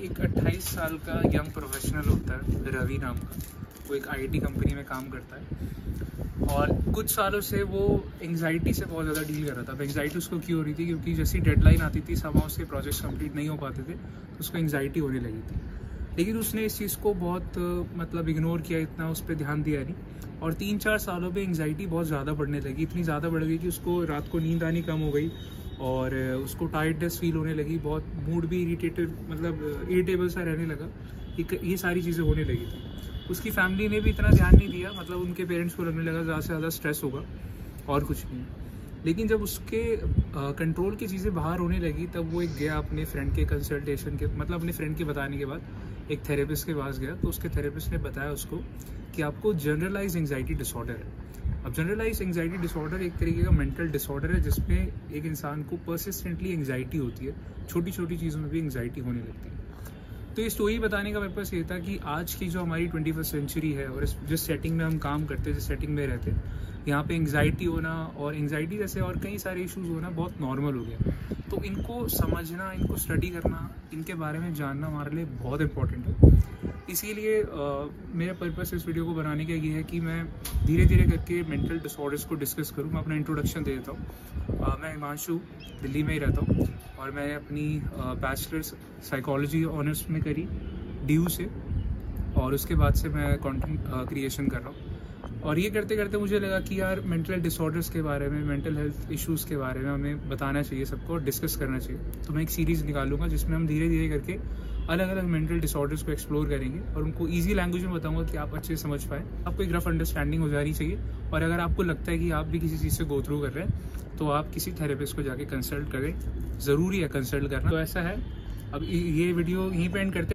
एक 28 साल का यंग प्रोफेशनल होता है रवि नाम का। वो एक आईटी कंपनी में काम करता है और कुछ सालों से वो एंग्जाइटी से बहुत ज़्यादा डील कर रहा था। अब एंग्जाइटी उसको क्यों हो रही थी? क्योंकि जैसी डेडलाइन आती थी समां उसके प्रोजेक्ट्स कंप्लीट नहीं हो पाते थे तो उसको एंग्जाइटी होने लगी थी। लेकिन उसने इस चीज़ को बहुत मतलब इग्नोर किया, इतना उस पर ध्यान दिया नहीं और 3-4 सालों में एंग्जाइटी बहुत ज़्यादा बढ़ने लगी। इतनी ज़्यादा बढ़ गई कि उसको रात को नींद आनी कम हो गई और उसको टायर्डनेस फील होने लगी, बहुत मूड भी इरिटेटेड मतलब इरिटेबल सा रहने लगा। ये सारी चीज़ें होने लगी थी। उसकी फैमिली ने भी इतना ध्यान नहीं दिया, मतलब उनके पेरेंट्स को लगने लगा ज़्यादा से ज़्यादा स्ट्रेस होगा और कुछ नहीं। लेकिन जब उसके कंट्रोल की चीज़ें बाहर होने लगी तब वो एक गया अपने फ्रेंड के कंसल्टेशन के, मतलब अपने फ्रेंड के बताने के बाद एक थेरेपिस्ट के पास गया। तो उसके थेरेपिस्ट ने बताया उसको कि आपको जनरलाइज एंग्जाइटी डिसऑर्डर है। अब जनरलाइज एंग्जाइटी डिसऑर्डर एक तरीके का मेंटल डिसऑर्डर है जिसमें एक इंसान को परसिस्टेंटली एंग्जाइटी होती है, छोटी छोटी चीज़ों में भी एंग्जाइटी होने लगती है। तो ये स्टोरी बताने का पर्पस ये था कि आज की जो हमारी 21st सेंचुरी है और जिस सेटिंग में हम काम करते हैं, जिस सेटिंग में रहते हैं, यहाँ पे एंग्जाइटी होना और एंग्जाइटी जैसे और कई सारे इश्यूज होना बहुत नॉर्मल हो गया। तो इनको समझना, इनको स्टडी करना, इनके बारे में जानना हमारे लिए बहुत इंपॉर्टेंट है। इसीलिए मेरा पर्पस इस वीडियो को बनाने का ये है कि मैं धीरे धीरे करके मेंटल डिसऑर्डर्स को डिस्कस करूँ। मैं अपना इंट्रोडक्शन दे देता हूँ। मैं हिमांशु, दिल्ली में ही रहता हूँ और मैंने अपनी बैचलर्स साइकोलॉजी ऑनर्स में करी DU से और उसके बाद से मैं कंटेंट क्रिएशन कर रहा हूँ। और ये करते करते मुझे लगा कि यार मेंटल डिसऑर्डर्स के बारे में, मेंटल हेल्थ इश्यूज़ के बारे में हमें बताना चाहिए सबको और डिस्कस करना चाहिए। तो मैं एक सीरीज़ निकालूंगा जिसमें हम धीरे धीरे करके अलग अलग मेंटल डिसऑर्डर्स को एक्सप्लोर करेंगे और उनको ईजी लैंग्वेज में बताऊंगा कि आप अच्छे से समझ पाएँ। आपको एक रफ अंडरस्टैंडिंग हो जानी चाहिए और अगर आपको लगता है कि आप भी किसी चीज़ से गो थ्रू कर रहे हैं तो आप किसी थेरेपिस्ट को जाके कंसल्ट करें। ज़रूरी है कंसल्ट करना। तो ऐसा है, अब ये वीडियो यहीं पे एंड करते हैं।